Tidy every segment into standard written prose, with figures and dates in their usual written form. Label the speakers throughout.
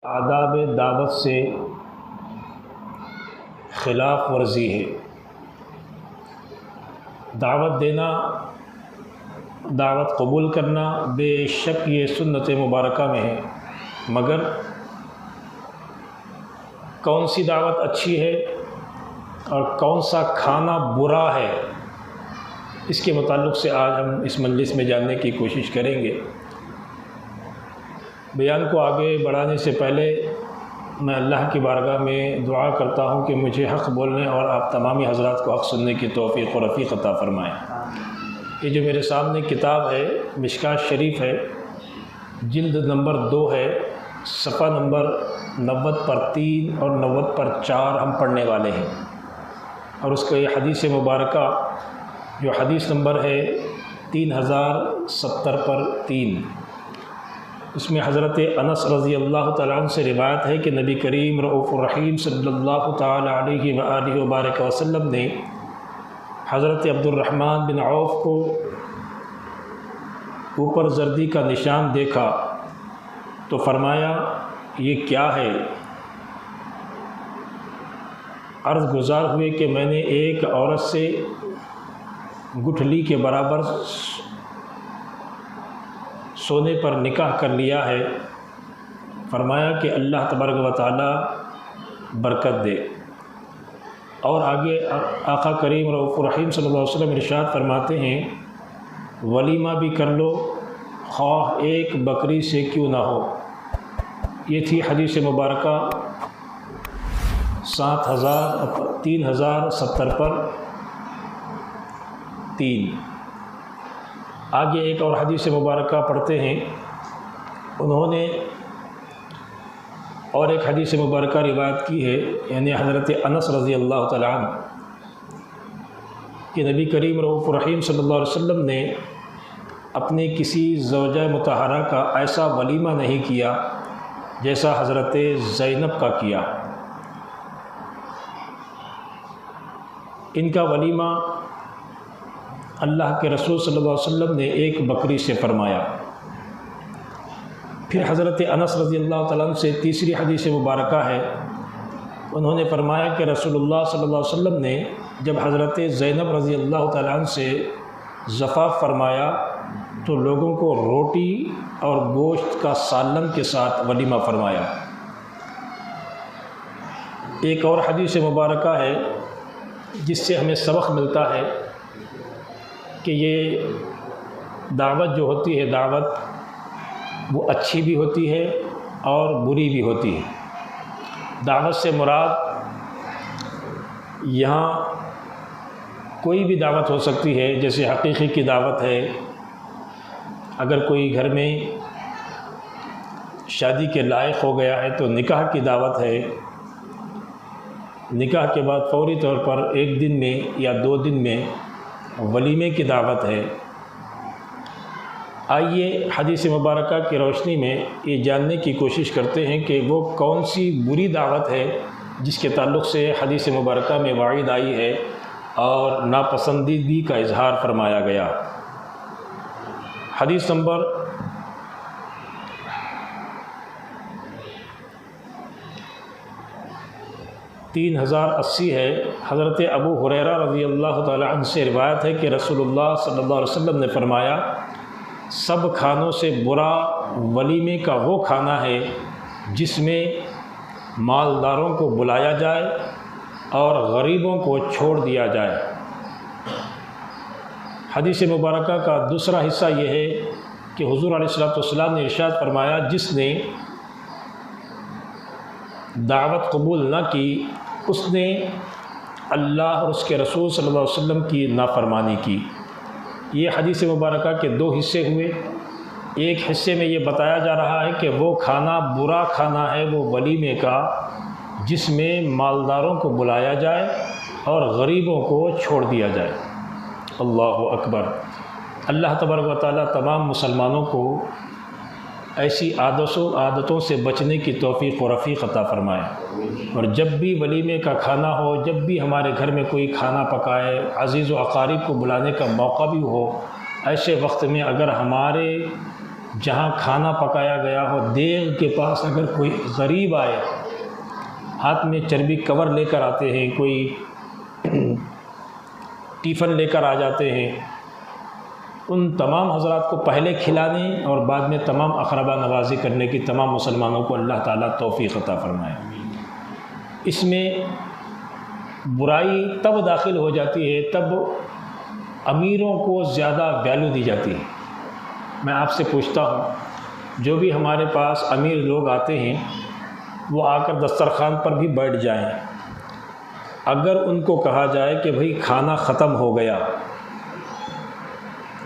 Speaker 1: آداب دعوت سے خلاف ورزی ہے۔ دعوت دینا، دعوت قبول کرنا بے شک یہ سنت مبارکہ میں ہے، مگر کون سی دعوت اچھی ہے اور کون سا کھانا برا ہے، اس کے متعلق سے آج ہم اس مجلس میں جاننے کی کوشش کریں گے۔ بیان کو آگے بڑھانے سے پہلے میں اللہ کی بارگاہ میں دعا کرتا ہوں کہ مجھے حق بولنے اور آپ تمامی حضرات کو حق سننے کی توفیق و رفیق عطا فرمائیں۔ یہ جو میرے سامنے کتاب ہے مشکوٰۃ شریف ہے، جلد نمبر 2 ہے، صفحہ نمبر 90 پر 3 اور 90 پر 4 ہم پڑھنے والے ہیں، اور اس کا یہ حدیث مبارکہ جو حدیث نمبر ہے 3070 پر 3، اس میں حضرت انس رضی اللہ تعالیٰ عنہ سے روایت ہے کہ نبی کریم رؤوف الرحیم صلی اللہ تعالیٰ علیہ وآلہ وبارک وسلم نے حضرت عبد الرحمن بن عوف کو اوپر زردی کا نشان دیکھا تو فرمایا یہ کیا ہے؟ عرض گزار ہوئے کہ میں نے ایک عورت سے گٹھلی کے برابر سونے پر نکاح کر لیا ہے۔ فرمایا کہ اللہ تبارک و تعالی برکت دے۔ اور آگے آقا کریم رؤوف الرحیم صلی اللہ علیہ وسلم ارشاد فرماتے ہیں ولیمہ بھی کر لو، خواہ ایک بکری سے کیوں نہ ہو۔ یہ تھی حدیث مبارکہ 3070 پر 3۔ آگے ایک اور حدیث مبارکہ پڑھتے ہیں، انہوں نے اور ایک حدیث مبارکہ روایت کی ہے، یعنی حضرت انس رضی اللہ تعالیٰ عنہ، کہ نبی کریم رؤوف الرحیم صلی اللہ علیہ وسلم نے اپنے کسی زوجہ مطہرہ کا ایسا ولیمہ نہیں کیا جیسا حضرت زینب کا کیا۔ ان کا ولیمہ اللہ کے رسول صلی اللہ علیہ وسلم نے ایک بکری سے فرمایا۔ پھر حضرت انس رضی اللہ تعالیٰ عنہ سے تیسری حدیث مبارکہ ہے، انہوں نے فرمایا کہ رسول اللہ صلی اللہ علیہ وسلم نے جب حضرت زینب رضی اللہ تعالیٰ عنہ سے زفاف فرمایا تو لوگوں کو روٹی اور گوشت کا سالن کے ساتھ ولیمہ فرمایا۔ ایک اور حدیث مبارکہ ہے جس سے ہمیں سبق ملتا ہے کہ یہ دعوت جو ہوتی ہے، دعوت وہ اچھی بھی ہوتی ہے اور بری بھی ہوتی ہے۔ دعوت سے مراد یہاں کوئی بھی دعوت ہو سکتی ہے، جیسے حقیقی کی دعوت ہے، اگر کوئی گھر میں شادی کے لائق ہو گیا ہے تو نکاح کی دعوت ہے، نکاح کے بعد فوری طور پر 1 دن میں یا 2 دن میں ولیمے کی دعوت ہے۔ آئیے حدیث مبارکہ کی روشنی میں یہ جاننے کی کوشش کرتے ہیں کہ وہ کون سی بری دعوت ہے جس کے تعلق سے حدیث مبارکہ میں وعید آئی ہے اور ناپسندیدگی کا اظہار فرمایا گیا۔ حدیث نمبر 3080 ہے، حضرت ابو ہریرہ رضی اللہ تعالیٰ عنہ سے روایت ہے کہ رسول اللہ صلی اللہ علیہ وسلم نے فرمایا سب کھانوں سے برا ولیمے کا وہ کھانا ہے جس میں مالداروں کو بلایا جائے اور غریبوں کو چھوڑ دیا جائے۔ حدیث مبارکہ کا دوسرا حصہ یہ ہے کہ حضور علیہ السلام نے ارشاد فرمایا جس نے دعوت قبول نہ کی اس نے اللہ اور اس کے رسول صلی اللہ علیہ وسلم کی نافرمانی کی۔ یہ حدیث مبارکہ کے 2 حصے ہوئے۔ ایک حصے میں یہ بتایا جا رہا ہے کہ وہ کھانا برا کھانا ہے وہ ولیمے کا جس میں مالداروں کو بلایا جائے اور غریبوں کو چھوڑ دیا جائے۔ اللہ اکبر۔ اللہ تبارک و تعالیٰ تمام مسلمانوں کو ایسی عادتوں سے بچنے کی توفیق و رفیق عطا فرمائے، اور جب بھی ولیمے کا کھانا ہو، جب بھی ہمارے گھر میں کوئی کھانا پکائے، عزیز و اقارب کو بلانے کا موقع بھی ہو، ایسے وقت میں اگر ہمارے جہاں کھانا پکایا گیا ہو، دیگ کے پاس اگر کوئی غریب آئے، ہاتھ میں چربی کور لے کر آتے ہیں، کوئی ٹیفن لے کر آ جاتے ہیں، ان تمام حضرات کو پہلے کھلانے اور بعد میں تمام اقربا نوازی کرنے کی تمام مسلمانوں کو اللہ تعالیٰ توفیق عطا فرمائے۔ اس میں برائی تب داخل ہو جاتی ہے، تب امیروں کو زیادہ ویلیو دی جاتی ہے۔ میں آپ سے پوچھتا ہوں، جو بھی ہمارے پاس امیر لوگ آتے ہیں وہ آ کر دسترخوان پر بھی بیٹھ جائیں، اگر ان کو کہا جائے کہ بھئی کھانا ختم ہو گیا،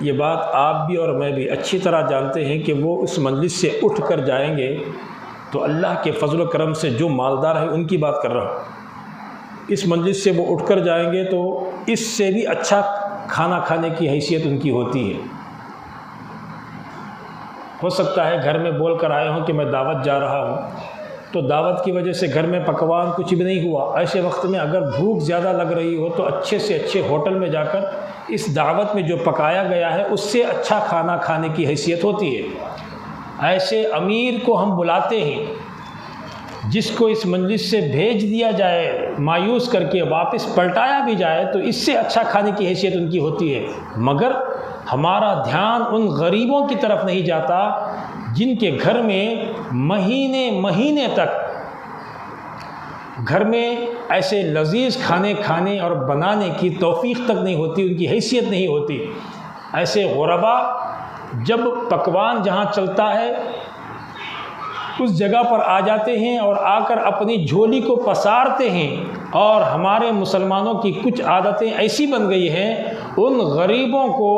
Speaker 1: یہ بات آپ بھی اور میں بھی اچھی طرح جانتے ہیں کہ وہ اس مجلس سے اٹھ کر جائیں گے تو اللہ کے فضل و کرم سے جو مالدار ہے ان کی بات کر رہا ہوں، اس مجلس سے وہ اٹھ کر جائیں گے تو اس سے بھی اچھا کھانا کھانے کی حیثیت ان کی ہوتی ہے۔ ہو سکتا ہے گھر میں بول کر آئے ہوں کہ میں دعوت جا رہا ہوں، تو دعوت کی وجہ سے گھر میں پکوان کچھ بھی نہیں ہوا، ایسے وقت میں اگر بھوک زیادہ لگ رہی ہو تو اچھے سے اچھے ہوٹل میں جا کر اس دعوت میں جو پکایا گیا ہے اس سے اچھا کھانا کھانے کی حیثیت ہوتی ہے۔ ایسے امیر کو ہم بلاتے ہیں، جس کو اس مجلس سے بھیج دیا جائے مایوس کر کے، واپس پلٹایا بھی جائے تو اس سے اچھا کھانے کی حیثیت ان کی ہوتی ہے، مگر ہمارا دھیان ان غریبوں کی طرف نہیں جاتا جن کے گھر میں مہینے مہینے تک گھر میں ایسے لذیذ کھانے اور بنانے کی توفیق تک نہیں ہوتی، ان کی حیثیت نہیں ہوتی۔ ایسے غربا جب پکوان جہاں چلتا ہے اس جگہ پر آ جاتے ہیں اور آ کر اپنی جھولی کو پسارتے ہیں، اور ہمارے مسلمانوں کی کچھ عادتیں ایسی بن گئی ہیں، ان غریبوں کو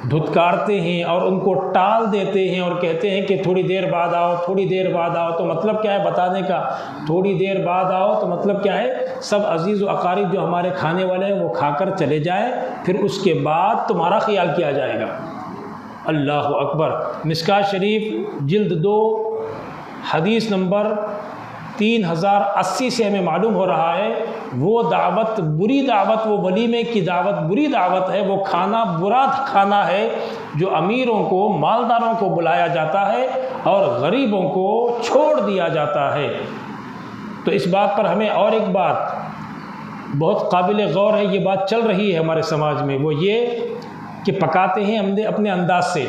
Speaker 1: دھتکارتے ہیں اور ان کو ٹال دیتے ہیں اور کہتے ہیں کہ تھوڑی دیر بعد آؤ، تھوڑی دیر بعد آؤ۔ تو مطلب کیا ہے بتانے کا؟ تھوڑی دیر بعد آؤ تو مطلب کیا ہے؟ سب عزیز و اقارب جو ہمارے کھانے والے ہیں وہ کھا کر چلے جائیں، پھر اس کے بعد تمہارا خیال کیا جائے گا۔ اللہ اکبر۔ مشکوٰۃ شریف جلد 2 حدیث نمبر 3080 سے ہمیں معلوم ہو رہا ہے، وہ دعوت بری دعوت، وہ ولیمے کی دعوت بری دعوت ہے، وہ کھانا برا کھانا ہے جو امیروں کو، مالداروں کو بلایا جاتا ہے اور غریبوں کو چھوڑ دیا جاتا ہے۔ تو اس بات پر ہمیں اور ایک بات بہت قابل غور ہے، یہ بات چل رہی ہے ہمارے سماج میں، وہ یہ کہ پکاتے ہیں ہم نے اپنے انداز سے،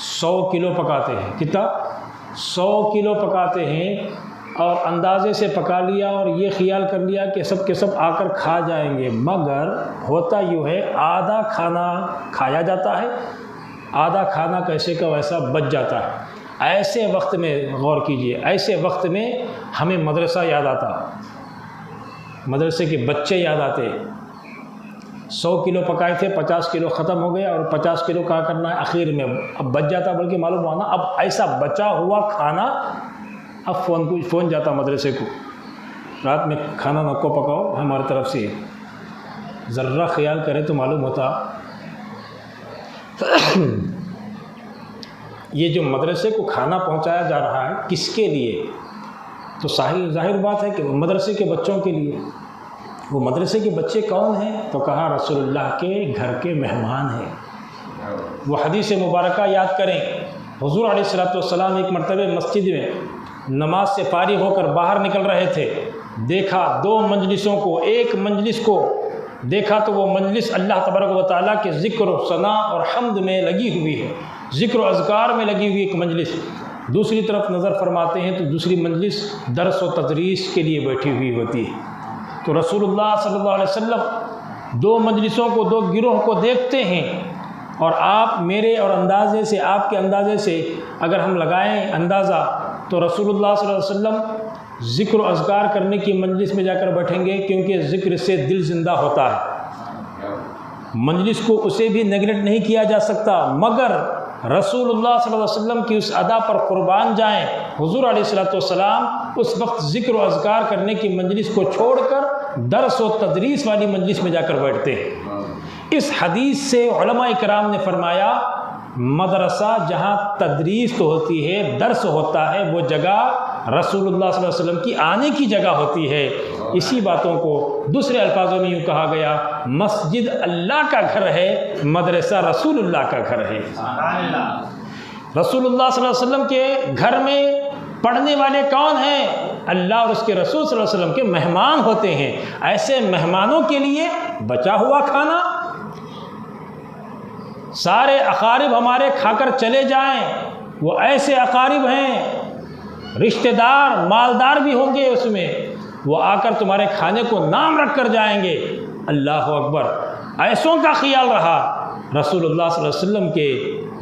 Speaker 1: 100 کلو پکاتے ہیں، کتنا؟ 100 کلو پکاتے ہیں، اور اندازے سے پکا لیا اور یہ خیال کر لیا کہ سب کے سب آ کر کھا جائیں گے، مگر ہوتا یوں ہے آدھا کھانا کھایا جاتا ہے، آدھا کھانا کیسے کا ویسا بچ جاتا ہے۔ ایسے وقت میں غور کیجئے، ایسے وقت میں ہمیں مدرسہ یاد آتا، مدرسے کے بچے یاد آتے۔ 100 کلو پکائے تھے، 50 کلو ختم ہو گیا اور 50 کلو کیا کرنا ہے آخر میں، اب بچ جاتا، بلکہ معلوم ہوا نا اب ایسا بچا ہوا کھانا، اب فون جاتا مدرسے کو، رات میں کھانا نہ کو پکاؤ ہماری طرف سے، ذرہ خیال کرے تو معلوم ہوتا یہ جو مدرسے کو کھانا پہنچایا جا رہا ہے کس کے لیے؟ تو ظاہر بات ہے کہ مدرسے کے بچوں کے لیے۔ وہ مدرسے کے بچے کون ہیں؟ تو کہا رسول اللہ کے گھر کے مہمان ہیں۔ وہ حدیث مبارکہ یاد کریں، حضور علیہ السلام ایک مرتبہ مسجد میں نماز سے فارغ ہو کر باہر نکل رہے تھے، دیکھا 2 مجلسوں کو، ایک مجلس کو دیکھا تو وہ مجلس اللہ تبارک و تعالیٰ کے ذکر و ثنا اور حمد میں لگی ہوئی ہے، ذکر و اذکار میں لگی ہوئی ایک مجلس۔ دوسری طرف نظر فرماتے ہیں تو دوسری مجلس درس و تدریس کے لیے بیٹھی ہوئی ہوتی ہے۔ تو رسول اللہ صلی اللہ علیہ وسلم 2 مجلسوں کو، 2 گروہ کو دیکھتے ہیں، اور آپ میرے اور اندازے سے، آپ کے اندازے سے اگر ہم لگائیں اندازہ تو رسول اللہ صلی اللہ علیہ وسلم ذکر و اذکار کرنے کی مجلس میں جا کر بیٹھیں گے، کیونکہ ذکر سے دل زندہ ہوتا ہے، مجلس کو اسے بھی نیگلیکٹ نہیں کیا جا سکتا، مگر رسول اللہ صلی اللہ علیہ وسلم کی اس ادا پر قربان جائیں، حضور علیہ السلام اس وقت ذکر و اذکار کرنے کی مجلس کو چھوڑ کر درس و تدریس والی مجلس میں جا کر بیٹھتے ہیں۔ اس حدیث سے علماء کرام نے فرمایا مدرسہ جہاں تدریس تو ہوتی ہے، درس ہوتا ہے، وہ جگہ رسول اللہ صلی اللہ علیہ وسلم کی آنے کی جگہ ہوتی ہے۔ اسی باتوں کو دوسرے الفاظوں میں یوں کہا گیا، مسجد اللہ کا گھر ہے، مدرسہ رسول اللہ کا گھر ہے۔ رسول اللہ صلی اللہ علیہ وسلم کے گھر میں پڑھنے والے کون ہیں؟ اللہ اور اس کے رسول صلی اللہ علیہ وسلم کے مہمان ہوتے ہیں۔ ایسے مہمانوں کے لیے بچا ہوا کھانا، سارے اقارب ہمارے کھا کر چلے جائیں، وہ ایسے اقارب ہیں رشتہ دار مالدار بھی ہوں گے، اس میں وہ آ کر تمہارے کھانے کو نام رکھ کر جائیں گے۔ اللہ اکبر، ایسوں کا خیال رہا رسول اللہ صلی اللہ علیہ وسلم کے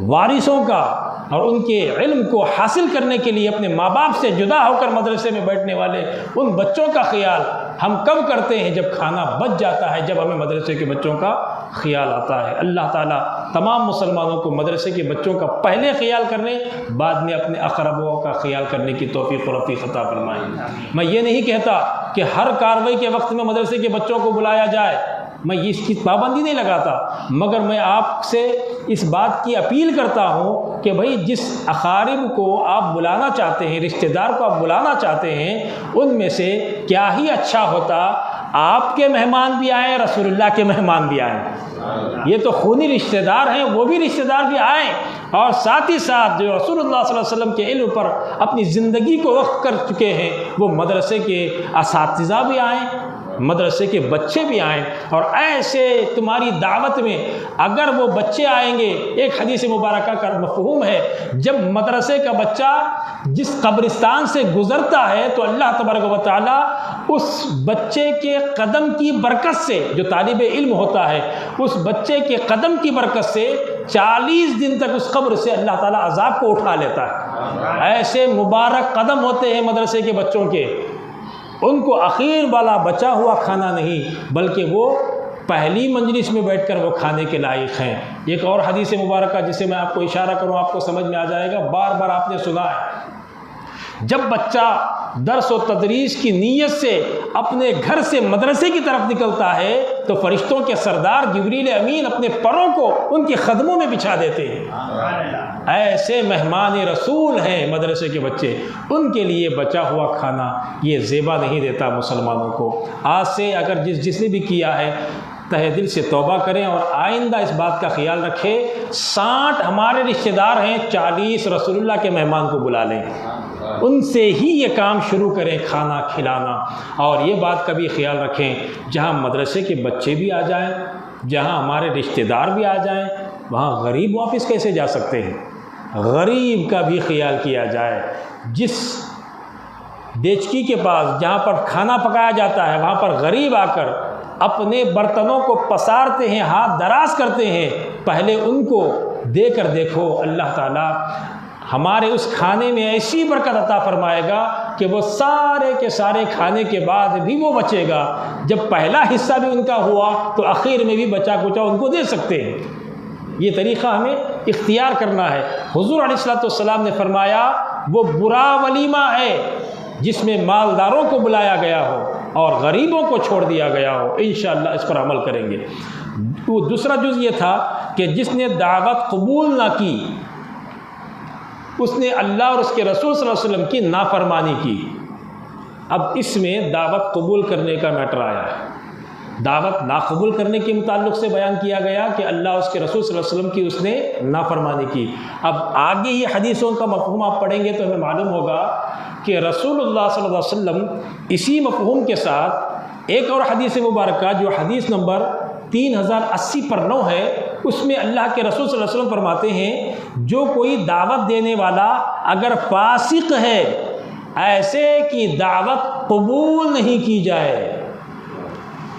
Speaker 1: وارثوں کا، اور ان کے علم کو حاصل کرنے کے لیے اپنے ماں باپ سے جدا ہو کر مدرسے میں بیٹھنے والے ان بچوں کا خیال ہم کب کرتے ہیں؟ جب کھانا بچ جاتا ہے، جب ہمیں مدرسے کے بچوں کا خیال آتا ہے۔ اللہ تعالیٰ تمام مسلمانوں کو مدرسے کے بچوں کا پہلے خیال کرنے، بعد میں اپنے اقربوں کا خیال کرنے کی توفیق و رفیق عطا فرمائے۔ میں یہ نہیں کہتا کہ ہر کارروائی کے وقت میں مدرسے کے بچوں کو بلایا جائے، میں اس کی پابندی نہیں لگاتا، مگر میں آپ سے اس بات کی اپیل کرتا ہوں کہ بھائی جس اقارب کو آپ بلانا چاہتے ہیں، رشتہ دار کو آپ بلانا چاہتے ہیں، ان میں سے کیا ہی اچھا ہوتا آپ کے مہمان بھی آئیں، رسول اللہ کے مہمان بھی آئیں۔ یہ تو خونی رشتہ دار ہیں، وہ بھی رشتہ دار بھی آئیں، اور ساتھ ہی ساتھ جو رسول اللہ صلی اللہ علیہ وسلم کے علم پر اپنی زندگی کو وقف کر چکے ہیں، وہ مدرسے کے اساتذہ بھی آئیں، مدرسے کے بچے بھی آئیں۔ اور ایسے تمہاری دعوت میں اگر وہ بچے آئیں گے، ایک حدیث مبارکہ کا مفہوم ہے، جب مدرسے کا بچہ جس قبرستان سے گزرتا ہے تو اللہ تبارک و تعالیٰ اس بچے کے قدم کی برکت سے، جو طالب علم ہوتا ہے اس بچے کے قدم کی برکت سے 40 دن تک اس قبر سے اللہ تعالیٰ عذاب کو اٹھا لیتا ہے۔ ایسے مبارک قدم ہوتے ہیں مدرسے کے بچوں کے، ان کو اخیر والا بچا ہوا کھانا نہیں، بلکہ وہ پہلی مجلس میں بیٹھ کر وہ کھانے کے لائق ہیں۔ ایک اور حدیث مبارکہ جسے میں آپ کو اشارہ کروں، آپ کو سمجھ میں آ جائے گا، بار بار آپ نے سنا ہے، جب بچہ درس و تدریس کی نیت سے اپنے گھر سے مدرسے کی طرف نکلتا ہے تو فرشتوں کے سردار جبریل امین اپنے پروں کو ان کے قدموں میں بچھا دیتے ہیں۔ ایسے مہمان رسول ہیں مدرسے کے بچے، ان کے لیے بچا ہوا کھانا یہ زیبا نہیں دیتا مسلمانوں کو۔ آج سے اگر جس نے بھی کیا ہے تہ دل سے توبہ کریں، اور آئندہ اس بات کا خیال رکھیں 60 ہمارے رشتہ دار ہیں، 40 رسول اللہ کے مہمان کو بلا لیں، ان سے ہی یہ کام شروع کریں کھانا کھلانا۔ اور یہ بات کا بھی خیال رکھیں، جہاں مدرسے کے بچے بھی آ جائیں، جہاں ہمارے رشتہ دار بھی آ جائیں، وہاں غریب واپس کیسے جا سکتے ہیں؟ غریب کا بھی خیال کیا جائے۔ جس دیچکی کے پاس جہاں پر کھانا پکایا جاتا ہے، وہاں پر غریب آ کر اپنے برتنوں کو پسارتے ہیں، ہاتھ دراز کرتے ہیں، پہلے ان کو دے کر دیکھو، اللہ تعالیٰ ہمارے اس کھانے میں ایسی برکت عطا فرمائے گا کہ وہ سارے کے سارے کھانے کے بعد بھی وہ بچے گا۔ جب پہلا حصہ بھی ان کا ہوا تو آخر میں بھی بچا کچا ان کو دے سکتے ہیں۔ یہ طریقہ ہمیں اختیار کرنا ہے۔ حضور علیہ الصلوۃ والسلام نے فرمایا وہ برا ولیمہ ہے جس میں مالداروں کو بلایا گیا ہو اور غریبوں کو چھوڑ دیا گیا ہو۔ انشاءاللہ اس پر عمل کریں گے۔ وہ دوسرا جز یہ تھا کہ جس نے دعوت قبول نہ کی اس نے اللہ اور اس کے رسول صلی اللہ علیہ وسلم کی نافرمانی کی۔ اب اس میں دعوت قبول کرنے کا میٹر آیا ہے۔ دعوت ناقبول کرنے کے متعلق سے بیان کیا گیا کہ اللہ اور اس کے رسول صلی اللہ علیہ وسلم کی اس نے نافرمانی کی۔ اب آگے یہ حدیثوں کا مفہوم آپ پڑھیں گے تو ہمیں معلوم ہوگا کہ رسول اللہ صلی اللہ علیہ وسلم اسی مفہوم کے ساتھ ایک اور حدیث مبارکہ جو حدیث نمبر 3080 پر 9 ہے، اس میں اللہ کے رسول صلی اللہ علیہ وسلم فرماتے ہیں جو کوئی دعوت دینے والا اگر فاسق ہے ایسے کی دعوت قبول نہیں کی جائے۔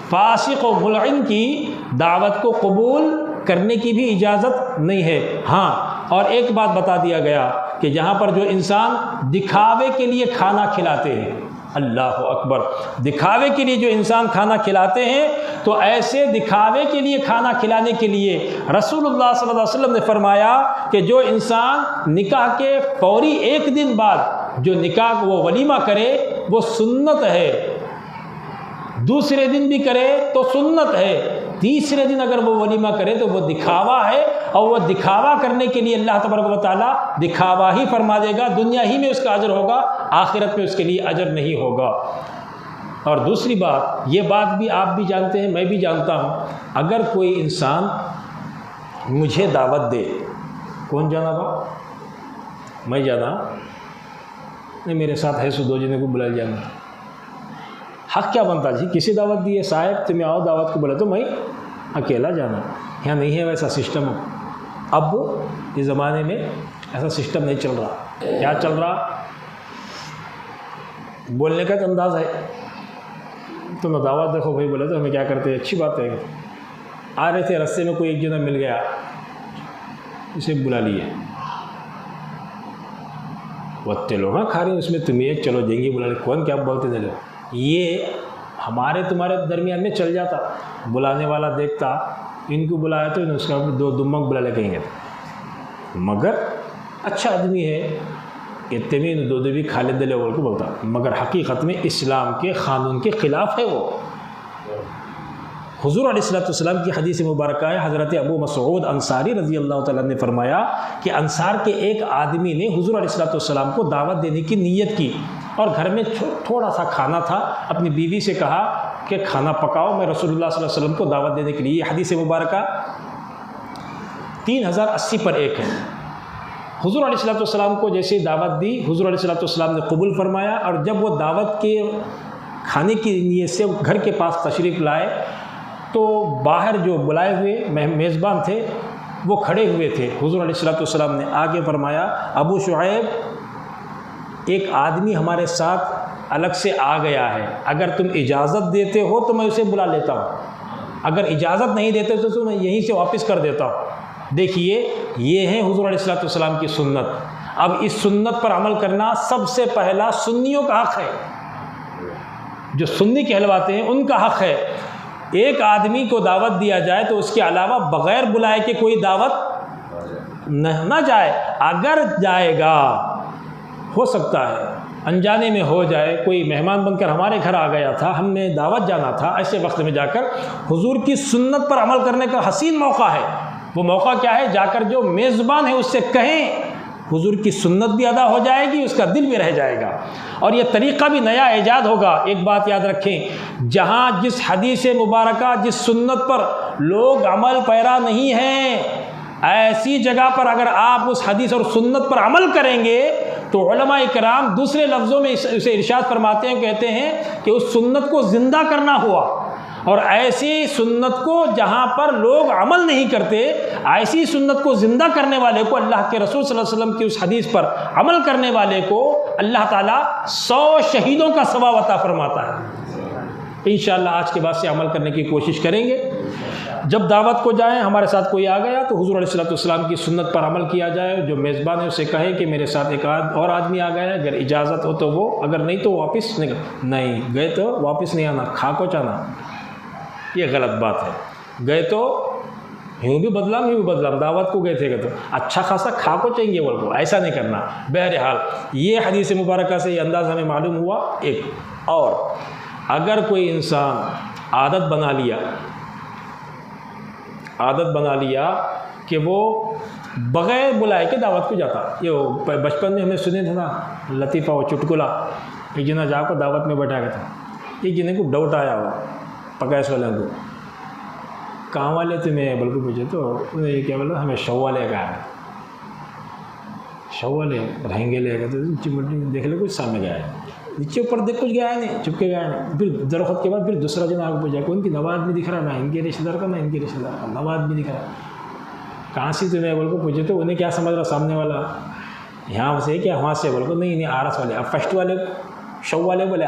Speaker 1: فاسق و ملعن کی دعوت کو قبول کرنے کی بھی اجازت نہیں ہے۔ ہاں، اور ایک بات بتا دیا گیا کہ جہاں پر جو انسان دکھاوے کے لیے کھانا کھلاتے ہیں، اللہ اکبر، دکھاوے کے لیے جو انسان کھانا کھلاتے ہیں تو ایسے دکھاوے کے لیے کھانا کھلانے کے لیے رسول اللہ صلی اللہ علیہ وسلم نے فرمایا کہ جو انسان نکاح کے فوری 1 دن بعد جو نکاح وہ ولیمہ کرے وہ سنت ہے، دوسرے دن بھی کرے تو سنت ہے، تیسرے دن اگر وہ ولیمہ کرے تو وہ دکھاوا ہے، اور وہ دکھاوا کرنے کے لیے اللہ تبارک و تعالیٰ دکھاوا ہی فرما دے گا، دنیا ہی میں اس کا اجر ہوگا، آخرت میں اس کے لیے اجر نہیں ہوگا۔ اور دوسری بات، یہ بات بھی آپ بھی جانتے ہیں، میں بھی جانتا ہوں، اگر کوئی انسان مجھے دعوت دے، کون جانا با میں جانا نہیں، میرے ساتھ ہے سو 2 جنے کو بلا جانا. حق کیا بنتا جی؟ کسی دعوت دی ہے صاحب تمہیں آؤ دعوت کو بولے تو میں اکیلا جانا. یہاں نہیں ہے ویسا سسٹم. اب اس زمانے میں ایسا سسٹم نہیں چل رہا. کیا چل رہا؟ بولنے کا تو انداز ہے. تم دعوت دیکھو بھائی، بولے تو ہمیں کیا کرتے ہیں، اچھی بات ہے. آ رہے تھے رستے میں کوئی ایک جنا مل گیا، اسے بلا لیے. وتے لوگ کھا رہے ہیں اس میں تمہیں چلو جائیں بلا لے. کون کیا بولتے تھے لوگ؟ یہ ہمارے تمہارے درمیان میں چل جاتا. بلانے والا دیکھتا ان کو بلایا تو اس کا 2 دمک بلا لے کہیں گے. مگر اچھا آدمی ہے، اتنے 2 بھی کھا لے دلے کو بولتا، مگر حقیقت میں اسلام کے قانون کے خلاف ہے. وہ حضور علیہ السلام کی حدیث مبارکہ ہے. حضرت ابو مسعود انصاری رضی اللہ تعالیٰ نے فرمایا کہ انصار کے ایک آدمی نے حضور علیہ السلام کو دعوت دینے کی نیت کی، اور گھر میں تھوڑا سا کھانا تھا. اپنی بیوی سے کہا کہ کھانا پکاؤ، میں رسول اللہ صلی اللہ علیہ وسلم کو دعوت دینے کے لیے. یہ حدیث مبارکہ 3080 پر ایک ہے. حضور علیہ السلام کو جیسے دعوت دی، حضور علیہ السلام نے قبول فرمایا. اور جب وہ دعوت کے کھانے کی نیت سے گھر کے پاس تشریف لائے تو باہر جو بلائے ہوئے میزبان تھے وہ کھڑے ہوئے تھے. حضور علیہ السلام نے آگے فرمایا، ابو شعیب، ایک آدمی ہمارے ساتھ الگ سے آ گیا ہے، اگر تم اجازت دیتے ہو تو میں اسے بلا لیتا ہوں، اگر اجازت نہیں دیتے تو میں یہیں سے واپس کر دیتا ہوں. دیکھیے یہ ہے حضور علیہ السلام کی سنت. اب اس سنت پر عمل کرنا سب سے پہلا سنیوں کا حق ہے. جو سنی کہلواتے ہیں ان کا حق ہے. ایک آدمی کو دعوت دیا جائے تو اس کے علاوہ بغیر بلائے کے کوئی دعوت نہ جائے. اگر جائے گا ہو سکتا ہے انجانے میں ہو جائے، کوئی مہمان بن کر ہمارے گھر آ گیا تھا، ہم نے دعوت جانا تھا، ایسے وقت میں جا کر حضور کی سنت پر عمل کرنے کا حسین موقع ہے. وہ موقع کیا ہے؟ جا کر جو میزبان ہے اس سے کہیں، حضور کی سنت بھی ادا ہو جائے گی، اس کا دل بھی رہ جائے گا. اور یہ طریقہ بھی نیا ایجاد ہوگا. ایک بات یاد رکھیں، جہاں جس حدیث مبارکہ، جس سنت پر لوگ عمل پیرا نہیں ہیں، ایسی جگہ پر اگر آپ اس حدیث اور سنت پر عمل کریں گے تو علماء کرام دوسرے لفظوں میں اسے ارشاد فرماتے ہیں، کہتے ہیں کہ اس سنت کو زندہ کرنا ہوا. اور ایسی سنت کو جہاں پر لوگ عمل نہیں کرتے، ایسی سنت کو زندہ کرنے والے کو، اللہ کے رسول صلی اللہ علیہ وسلم کی اس حدیث پر عمل کرنے والے کو اللہ تعالیٰ 100 شہیدوں کا ثواب عطا فرماتا ہے. انشاءاللہ آج کے بعد سے عمل کرنے کی کوشش کریں گے. جب دعوت کو جائیں، ہمارے ساتھ کوئی آ گیا تو حضور علیہ السلام کی سنت پر عمل کیا جائے. جو میزبان ہے اسے کہے کہ میرے ساتھ ایک اور آدمی آ گیا ہے، اگر اجازت ہو تو وہ، اگر نہیں تو واپس نہیں گئے تو واپس نہیں آنا، کھا کو چانا. یہ غلط بات ہے. گئے تو یوں بھی بدلام دعوت کو گئے تھے کہ تو اچھا خاصا کھا کو چاہیں گے، وہ کو ایسا نہیں کرنا. بہرحال یہ حدیث مبارکہ سے یہ انداز ہمیں معلوم ہوا. ایک اور، اگر کوئی انسان عادت بنا لیا کہ وہ بغیر بلائے کے دعوت کو جاتا. یہ بچپن میں ہمیں سنے تھے نا لطیفہ و چٹکلا. ایک جنا جا کو دعوت میں بیٹھا گیا تھا. ایک جنے کو ڈاؤٹ آیا ہوا پکائش والے کو، کہاں والے تمہیں بلکہ پوچھے تو انہیں یہ کیا بولا، ہمیں شو والے کا ہے. شو والے رہیں گے لے گا تو نیچے دیکھ لے کچھ سامنے گیا ہے، نیچے اوپر دیکھ کچھ گیا ہے نہیں، چپ کے گیا نہیں. پھر درخت کے بعد پھر دوسرا جنا آگے پوچھا کہ ان کی نواز بھی دکھ رہا، نہ ان کے رشتے دار کا نہ ان کے رشتے دار کا، نواز بھی دکھ رہا. کہاں سے تمہیں بول کو پوچھے تو انہیں کیا سمجھ رہا سامنے والا، یہاں سے کیا وہاں سے، بول کو نہیں آرس والے. اب فرسٹ والے شو والے بولے،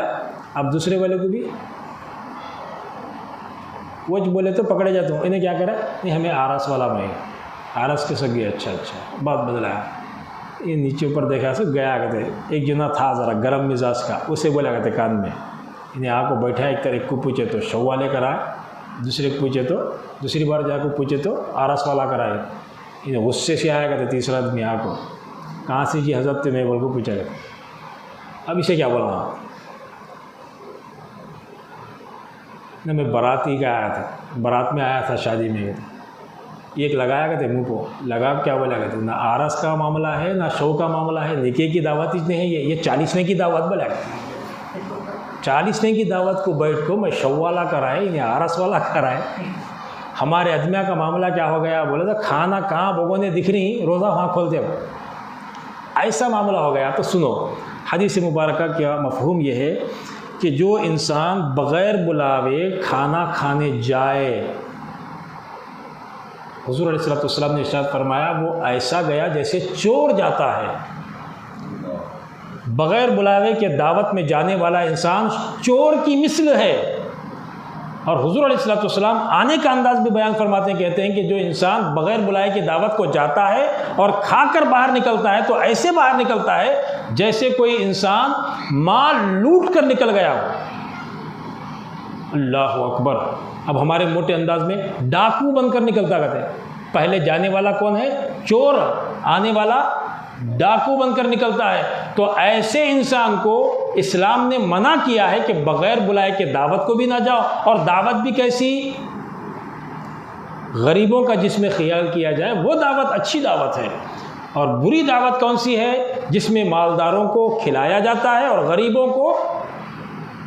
Speaker 1: اب دوسرے والے کو بھی وہ بولے تو پکڑے جاتا ہوں. انہیں کیا کرا، نہیں ہمیں آرس والا میں آرس کے سگ گیا. اچھا بات بدلا ہے. یہ نیچے اوپر دیکھا سو گیا کہتے. ایک جنا تھا ذرا گرم مزاج کا، اسے بولا کہتے کان میں، انہیں آ کو بیٹھا. ایک کو پوچھے تو شو والے کرائے، دوسرے کو پوچھے تو دوسری بار جا کو پوچھے تو آرس والا کرائے. انہیں غصے سے آیا کرتے. تیسرا آدمی آ کو، کہاں سے جی حضرت میں بول کو پوچھا کرتے. اب اسے کیا بولنا، میں باراتی کا آیا تھا، بارات میں آیا تھا شادی میں. ایک لگایا کرتے منہ کو، لگا کیا بولا کرتے، نہ آرس کا معاملہ ہے نہ شو کا معاملہ ہے، نکاح کی دعوت اس نے ہے. یہ 40 کی دعوت بولا کرتے. 40 کی دعوت کو بیٹھ کو میں شو والا کرائے، انہیں آرس والا کرائے. ہمارے ادمیہ کا معاملہ کیا ہو گیا، بولے تو کھانا کہاں بگونے دکھ رہی، روزہ وہاں کھولتے. ایسا معاملہ ہو گیا تو سنو، حدیث مبارکہ کا مفہوم یہ ہے کہ جو انسان بغیر بلاوے کھانا کھانے جائے، حضور علیہ السلام نے ارشاد فرمایا وہ ایسا گیا جیسے چور جاتا ہے۔ بغیر بلاوے کے دعوت میں جانے والا انسان چور کی مثل ہے۔ اور حضور علیہ السلام آنے کا انداز بھی بیان فرماتے ہیں، کہتے ہیں کہ جو انسان بغیر بلائے کی دعوت کو جاتا ہے اور کھا کر باہر نکلتا ہے تو ایسے باہر نکلتا ہے جیسے کوئی انسان مال لوٹ کر نکل گیا ہو۔ اللہ اکبر۔ اب ہمارے موٹے انداز میں ڈاکو بن کر نکلتا کہتے ہیں، پہلے جانے والا کون ہے؟ چور، آنے والا ڈاکو بن کر نکلتا ہے۔ تو ایسے انسان کو اسلام نے منع کیا ہے کہ بغیر بلائے کے دعوت کو بھی نہ جاؤ، اور دعوت بھی کیسی؟ غریبوں کا جس میں خیال کیا جائے وہ دعوت اچھی دعوت ہے۔ اور بری دعوت کون سی ہے؟ جس میں مالداروں کو کھلایا جاتا ہے اور غریبوں کو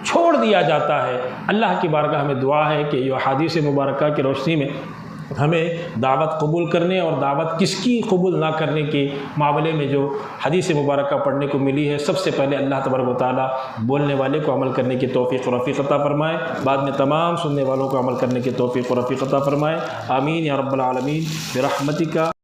Speaker 1: چھوڑ دیا جاتا ہے۔ اللہ کی بارگاہ میں دعا ہے کہ یہ حدیث مبارکہ کی روشنی میں ہمیں دعوت قبول کرنے اور دعوت کس کی قبول نہ کرنے کے معاملے میں جو حدیث مبارکہ پڑھنے کو ملی ہے، سب سے پہلے اللہ تبارک و تعالیٰ بولنے والے کو عمل کرنے کی توفیق و رفیق عطا فرمائے، بعد میں تمام سننے والوں کو عمل کرنے کی توفیق و رفیق عطا فرمائے۔ آمین یا رب العالمین برحمتک۔